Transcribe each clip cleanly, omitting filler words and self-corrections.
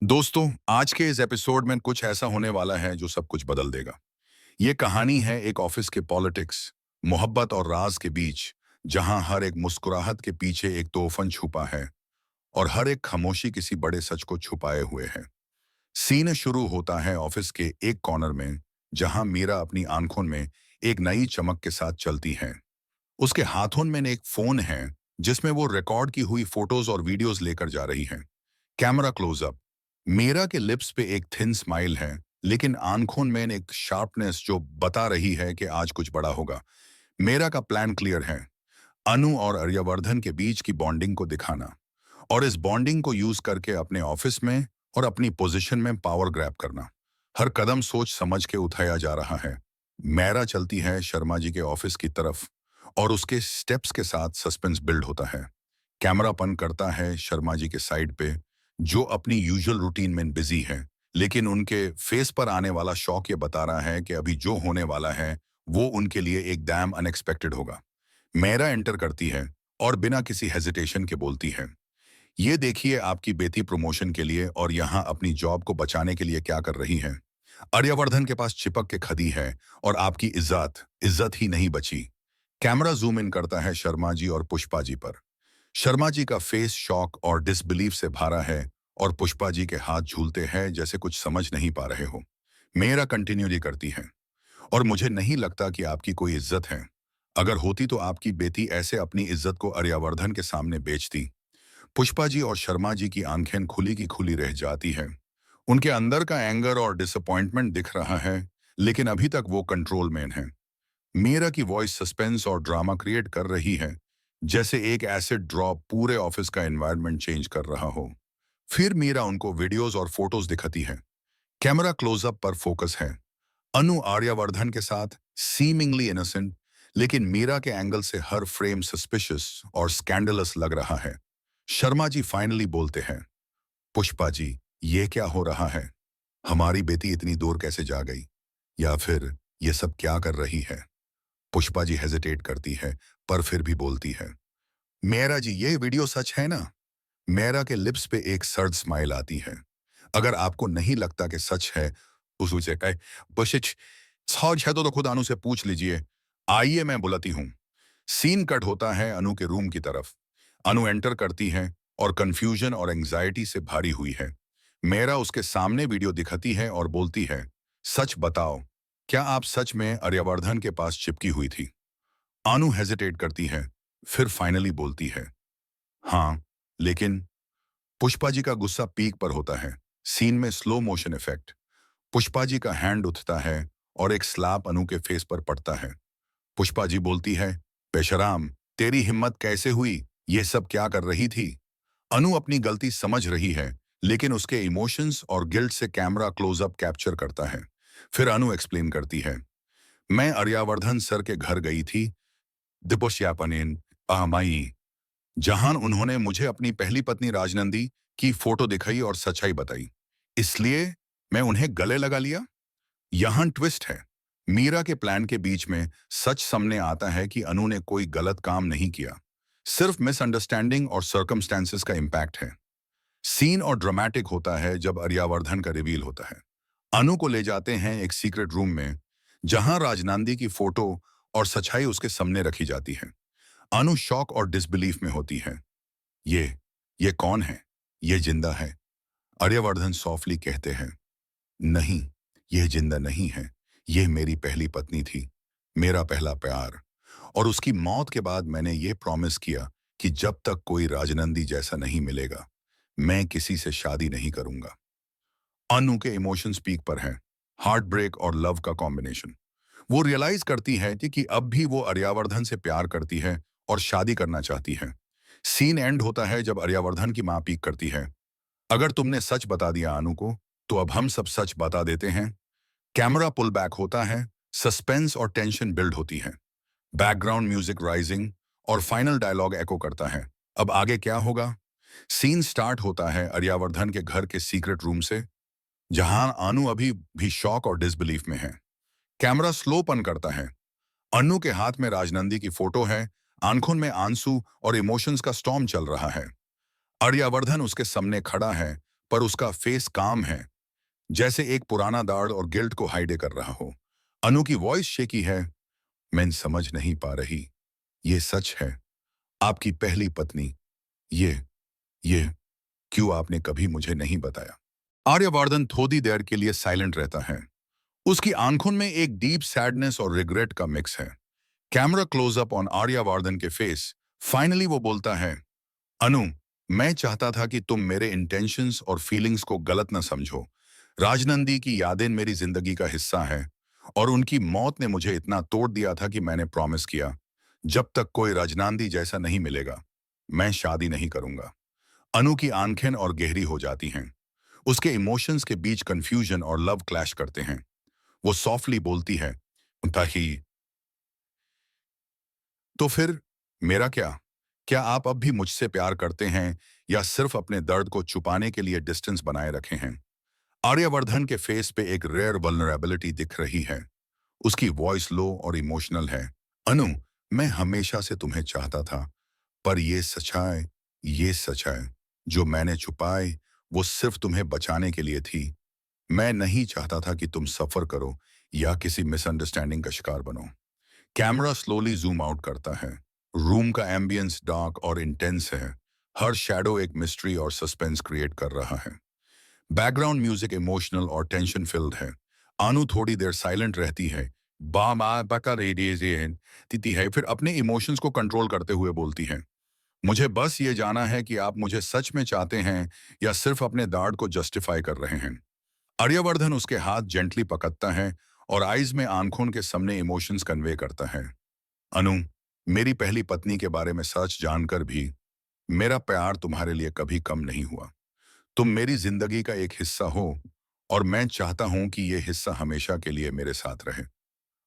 दोस्तों, आज के इस एपिसोड में कुछ ऐसा होने वाला है जो सब कुछ बदल देगा। ये कहानी है एक ऑफिस के पॉलिटिक्स, मोहब्बत और राज के बीच, जहां हर एक मुस्कुराहट के पीछे एक तोफन छुपा है और हर एक खामोशी किसी बड़े सच को छुपाए हुए है। सीन शुरू होता है ऑफिस के एक कॉर्नर में, जहां मीरा अपनी आंखों में एक नई चमक के साथ चलती है। उसके हाथों में एक फोन है, जिसमें वो रिकॉर्ड की हुई फोटोज और वीडियोस लेकर जा रही है। Camera close up. मीरा के लिप्स पे एक थिन स्माइल है, लेकिन आंखों में एक शार्पनेस जो बता रही है कि आज कुछ बड़ा होगा। मेरा का प्लान क्लियर है। अनु और आर्यवर्धन के बीच की बॉन्डिंग को दिखाना और इस बॉन्डिंग को यूज करके अपने ऑफिस में और अपनी पोजीशन में पावर ग्रैब करना। हर कदम सोच समझ के उठाया जा रहा है। मेरा चलती है शर्मा जी के ऑफिस की तरफ और उसके स्टेप्स के साथ सस्पेंस बिल्ड होता है। कैमरा पन करता है शर्मा जी के साइड पे, जो अपनी यूजुअल रूटीन में बिजी है, लेकिन उनके फेस पर आने वाला शॉक ये बता रहा है कि अभी जो होने वाला है वो उनके लिए एक डैम अनएक्सपेक्टेड होगा। मेरा एंटर करती है और बिना किसी हेजिटेशन के बोलती है, ये देखिए आपकी बेटी प्रमोशन के लिए और यहाँ अपनी जॉब को बचाने के लिए क्या कर रही है। आर्यवर्धन के पास चिपक के खड़ी है और आपकी इज्जत इज्जत ही नहीं बची। कैमरा जूम इन करता है शर्मा जी और पुष्पा जी पर। शर्मा जी का फेस शॉक और डिसबिलीफ से भरा है और पुष्पा जी के हाथ झूलते हैं जैसे कुछ समझ नहीं पा रहे हो। मेरा कंटिन्यूली करती है, और मुझे नहीं लगता कि आपकी कोई इज्जत है। अगर होती तो आपकी बेटी ऐसे अपनी इज्जत को आर्यवर्धन के सामने बेचती। पुष्पा जी और शर्मा जी की आंखें खुली की खुली रह जाती है। उनके अंदर का एंगर और डिसअपॉइंटमेंट दिख रहा है, लेकिन अभी तक वो कंट्रोल में है। मीरा की वॉइस सस्पेंस और ड्रामा क्रिएट कर रही है, जैसे एक एसिड ड्रॉप पूरे ऑफिस का एनवायरनमेंट चेंज कर रहा हो। फिर मीरा उनको वीडियोस और फोटोज दिखाती है। कैमरा क्लोजअप पर फोकस है। अनु आर्यवर्धन के साथ सीमिंगली इनोसेंट, लेकिन मीरा के एंगल से हर फ्रेम सस्पिशियस और स्कैंडलस लग रहा है। शर्मा जी फाइनली बोलते हैं, पुष्पा जी, ये क्या हो रहा है? हमारी बेटी इतनी दूर कैसे जा गई? या फिर ये सब क्या कर रही है? पुष्पा जी हेजिटेट करती है, पर फिर भी बोलती है, मेरा जी, ये वीडियो सच है ना? मेरा के लिप्स पे एक सर्द स्माइल आती है। अगर आपको नहीं लगता कि सच है, उसे कहे, बशिच, सच है तो खुद अनु से पूछ लीजिए। आइए मैं बुलाती हूँ। सीन कट होता है अनु के रूम की तरफ। अनु एंटर करती है और कंफ्यूजन और एंजाइटी से भारी हुई है। मेरा उसके सामने वीडियो दिखाती है और बोलती है, सच बताओ, क्या आप सच में आर्यवर्धन के पास चिपकी हुई थी? अनु हेजिटेट करती है, फिर फाइनली बोलती है, हाँ, लेकिन पुष्पा जी का गुस्सा पीक पर होता है। सीन में slow motion effect. Pushpa ji का हैंड उठता है और एक स्लैप अनु के फेस पर पड़ता है। पुष्पा जी बोलती है, बेशराम, तेरी हिम्मत कैसे हुई? ये सब क्या कर रही थी? अनु अपनी गलती समझ रही है, लेकिन उसके इमोशंस और गिल्ट से कैमरा क्लोजअप कैप्चर करता है। फिर अनु एक्सप्लेन करती है, मैं आर्यवर्धन सर के घर गई थी, दिपोश्यापनेन आमाई, जहां उन्होंने मुझे अपनी पहली पत्नी राजनंदी की फोटो दिखाई और सच्चाई बताई। इसलिए मैं उन्हें गले लगा लिया। यहां ट्विस्ट है। मीरा के प्लान के बीच में सच सामने आता है कि अनु ने कोई गलत काम नहीं किया। सिर्फ मिसअंडरस्टैंडिंग और सर्कमस्टेंसेस का इम्पैक्ट है। सीन और ड्रामेटिक होता है जब आर्यवर्धन का रिवील होता है। अनु को ले जाते हैं एक सीक्रेट रूम में, जहां राजनंदी की फोटो और सच्चाई उसके सामने रखी जाती है। अनु शॉक और डिसबिलीफ में होती है। ये ये कौन है? ये जिंदा है? आर्यवर्धन सॉफ्टली कहते हैं, नहीं, यह जिंदा नहीं है। यह मेरी पहली पत्नी थी, मेरा पहला प्यार। और उसकी मौत के बाद मैंने ये प्रॉमिस किया कि जब तक कोई राजनंदी जैसा नहीं मिलेगा, मैं किसी से शादी नहीं करूंगा। अनु के इमोशंस पीक पर हैं। हार्ट ब्रेक और लव का कॉम्बिनेशन। वो रियलाइज करती है कि अब भी वो आर्यवर्धन से प्यार करती है और शादी करना चाहती है। सीन एंड होता है जब आर्यवर्धन की मां पीक करती है, अगर तुमने सच बता दिया अनु को, तो अब हम सब सच बता देते हैं। कैमरा पुल बैक होता है, सस्पेंस और टेंशन बिल्ड होती है। बैकग्राउंड म्यूजिक राइजिंग और फाइनल डायलॉग एको करता है। अब आगे क्या होगा? सीन स्टार्ट होता है आर्यवर्धन के घर के सीक्रेट रूम से, जहां अनु अभी भी शॉक और डिसबिलीफ में है। कैमरा स्लो पन करता है। अनु के हाथ में राजनंदी की फोटो है, आंखों में आंसू और इमोशंस का स्टॉर्म चल रहा है। आर्यवर्धन उसके सामने खड़ा है, पर उसका फेस काम है, जैसे एक पुराना दाढ़ और गिल्ट को हाइड कर रहा हो। अनु की वॉइस शेकी है। मैं समझ नहीं पा रही। ये सच है? आपकी पहली पत्नी? ये क्यों आपने कभी मुझे नहीं बताया? आर्यवर्धन थोड़ी देर के लिए साइलेंट रहता है। उसकी आंखों में एक डीप सैडनेस और रिग्रेट का मिक्स है। कैमरा क्लोजअप ऑन आर्यवर्धन के फेस। फाइनली वो बोलता है, अनु, मैं चाहता था कि तुम मेरे इंटेंशंस और फीलिंग्स को गलत न समझो। राजनंदी की यादें मेरी जिंदगी का हिस्सा है और उनकी मौत ने मुझे इतना तोड़ दिया था कि मैंने प्रॉमिस किया, जब तक कोई राजनंदी जैसा नहीं मिलेगा, मैं शादी नहीं करूंगा। अनु की आंखें और गहरी हो जाती हैं। उसके इमोशंस के बीच कंफ्यूजन और लव क्लैश करते हैं। वो सॉफ्टली बोलती है, ताही, तो फिर मेरा क्या? क्या आप अब भी मुझसे प्यार करते हैं या सिर्फ अपने दर्द को छुपाने के लिए डिस्टेंस बनाए रखे हैं? आर्यवर्धन के फेस पे एक रेयर वल्नरेबिलिटी दिख रही है। उसकी वॉइस लो और इमोशनल है। अनु, मैं हमेशा से तुम्हें चाहता था, पर ये सच्चाई जो मैंने छुपाई, वो सिर्फ तुम्हें बचाने के लिए थी। मैं नहीं चाहता था कि तुम सफर करो या किसी मिसअंडरस्टैंडिंग का शिकार बनो। कैमरा स्लोली जूम आउट करता है। रूम का एम्बियंस डार्क और इंटेंस है। हर शैडो एक मिस्ट्री और सस्पेंस क्रिएट कर रहा है। बैकग्राउंड म्यूजिक इमोशनल और टेंशन फिल्ड है। अनु थोड़ी देर साइलेंट रहती है। बामा बका रेडिएशन तीती है, फिर अपने इमोशंस को कंट्रोल करते हुए बोलती है, मुझे बस ये जाना है कि आप मुझे सच में चाहते हैं या सिर्फ अपने दाढ़ को जस्टिफाई कर रहे हैं। आर्यवर्धन उसके हाथ जेंटली पकड़ता है और आईज में आंखों के सामने इमोशंस कन्वे करता है। अनु, मेरी पहली पत्नी के बारे में सच जानकर भी मेरा प्यार तुम्हारे लिए कभी कम नहीं हुआ। तुम मेरी जिंदगी का एक हिस्सा हो और मैं चाहता हूं कि ये हिस्सा हमेशा के लिए मेरे साथ रहे।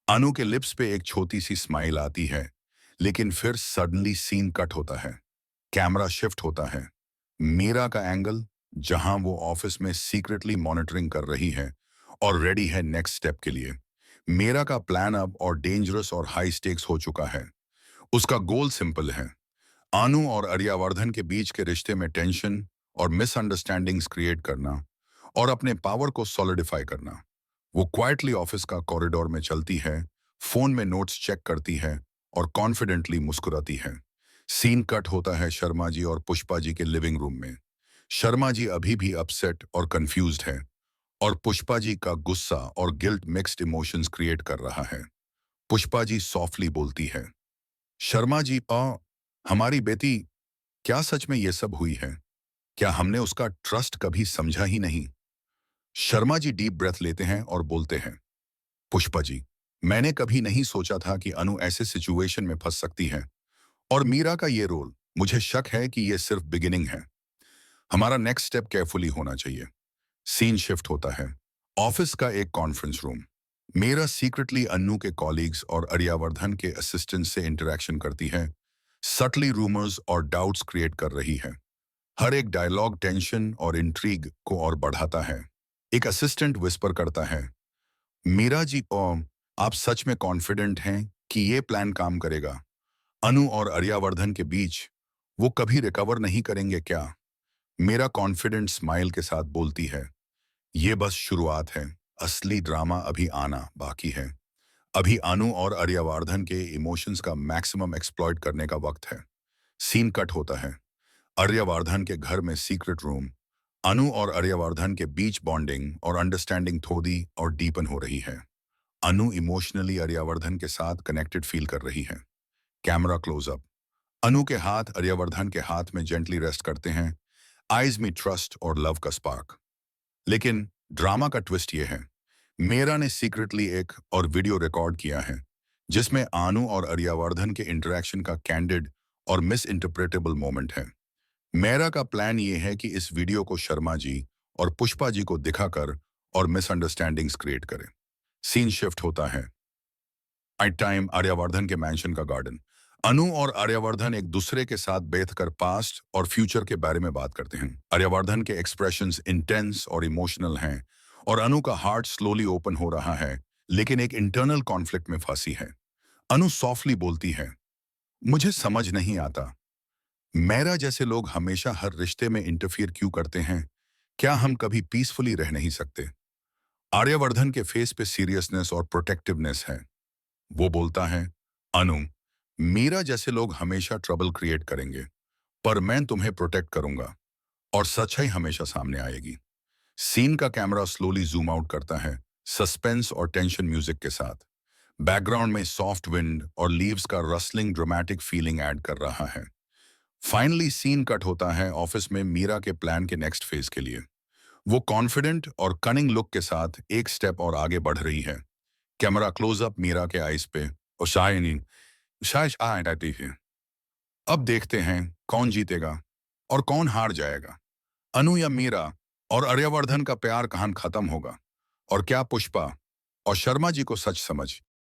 अनु के लिप्स पे एक छोटी सी स्माइल आती है, लेकिन फिर सडनली सीन कट होता है। कैमरा शिफ्ट होता है। मीरा का एंगल, जहां वो ऑफिस में सीक्रेटली मॉनिटरिंग कर रही है और रेडी है नेक्स्ट स्टेप के लिए। मीरा का प्लान अब और डेंजरस और हाई स्टेक्स हो चुका है। उसका गोल सिंपल है, अनु और आर्यवर्धन के बीच के रिश्ते में टेंशन और मिसअंडरस्टैंडिंग्स क्रिएट करना और अपने पावर को सॉलिडिफाई करना। वो क्वाइटली ऑफिस का कॉरिडोर में चलती है, फोन में नोट्स चेक करती है और कॉन्फिडेंटली मुस्कुराती है। सीन कट होता है शर्मा जी और पुष्पा जी के लिविंग रूम में। शर्मा जी अभी भी अपसेट और कंफ्यूज्ड है और पुष्पा जी का गुस्सा और गिल्ट मिक्स्ड इमोशंस क्रिएट कर रहा है। पुष्पा जी सॉफ्टली बोलती है, शर्मा जी, हमारी बेटी, क्या सच में ये सब हुई है? क्या हमने उसका ट्रस्ट कभी समझा ही नहीं? शर्मा जी डीप ब्रेथ लेते हैं और बोलते हैं, पुष्पा जी, मैंने कभी नहीं सोचा था कि अनु ऐसे सिचुएशन में फंस सकती है और मीरा का ये रोल, मुझे शक है कि ये सिर्फ बिगिनिंग है। हमारा नेक्स्ट स्टेप केयरफुली होना चाहिए। सीन शिफ्ट होता है। ऑफिस का एक conference room. Meera secretly Annu के कॉलीग्स और आर्यवर्धन के असिस्टेंट से इंटरेक्शन करती है, सटली रूमर्स और डाउट्स क्रिएट कर रही है। हर एक डायलॉग टेंशन और इंट्रीग को और बढ़ाता है। एक असिस्टेंट विस्पर करता है, मीरा जी, आप सच में कॉन्फिडेंट हैं कि ये प्लान काम करेगा? अनु और आर्यवर्धन के बीच वो कभी रिकवर नहीं करेंगे क्या? मेरा कॉन्फिडेंट स्माइल के साथ बोलती है, ये बस शुरुआत है, असली ड्रामा अभी आना बाकी है। अभी अनु और आर्यवर्धन के इमोशंस का मैक्सिमम एक्सप्लॉइट करने का वक्त है। सीन कट होता है। आर्यवर्धन के घर में सीक्रेट रूम। अनु और आर्यवर्धन के बीच बॉन्डिंग और अंडरस्टैंडिंग थोड़ी और डीपन हो रही है। अनु इमोशनली आर्यवर्धन के साथ कनेक्टेड फील कर रही है। Camera close up. अनु के हाथ आर्यवर्धन के हाथ में जेंटली रेस्ट करते हैं। आइज में ट्रस्ट और लव का स्पार्क। लेकिन ड्रामा का ट्विस्ट ये है, मेरा ने सीक्रेटली एक और वीडियो रिकॉर्ड किया है, जिसमें अनु और आर्यवर्धन के इंटरेक्शन का कैंडिड और मिस इंटरप्रेटेबल मोमेंट है। मेरा का प्लान ये है कि इस वीडियो को शर्मा जी और पुष्पा जी को दिखाकर और मिसअंडरस्टैंडिंग्स क्रिएट करें। सीन शिफ्ट होता है। नाइट टाइम, आर्यवर्धन के मैंशन का गार्डन। अनु और आर्यवर्धन एक दूसरे के साथ बैठकर पास्ट और फ्यूचर के बारे में बात करते हैं। आर्यवर्धन के एक्सप्रेशंस इंटेंस और इमोशनल हैं और अनु का हार्ट स्लोली ओपन हो रहा है, लेकिन एक इंटरनल कॉन्फ्लिक्ट में फंसी है। अनु सॉफ्टली बोलती है, मुझे समझ नहीं आता, मेरा जैसे लोग हमेशा हर रिश्ते में इंटरफियर क्यों करते हैं? क्या हम कभी पीसफुली रह नहीं सकते? आर्यवर्धन के फेस पे सीरियसनेस और प्रोटेक्टिवनेस है। वो बोलता है, अनु, मीरा जैसे लोग हमेशा ट्रबल क्रिएट करेंगे, पर मैं तुम्हें प्रोटेक्ट करूंगा और सच्चाई हमेशा सामने आएगी। सीन का कैमरा स्लोली जूम आउट करता है, सस्पेंस और टेंशन म्यूजिक के साथ। बैकग्राउंड में सॉफ्ट विंड और लीव्स का रसलिंग ड्रामेटिक फीलिंग ऐड कर रहा है। फाइनली सीन कट होता है ऑफिस में मीरा के प्लान के नेक्स्ट फेज के लिए। वो कॉन्फिडेंट और कनिंग लुक के साथ एक स्टेप और आगे बढ़ रही है। कैमरा क्लोजअप मीरा के आईज पे और शाइनिंग शायद आती है। अब देखते हैं कौन जीतेगा और कौन हार जाएगा, अनु या मीरा, और आर्यवर्धन का प्यार कहां खत्म होगा, और क्या पुष्पा और शर्मा जी को सच समझ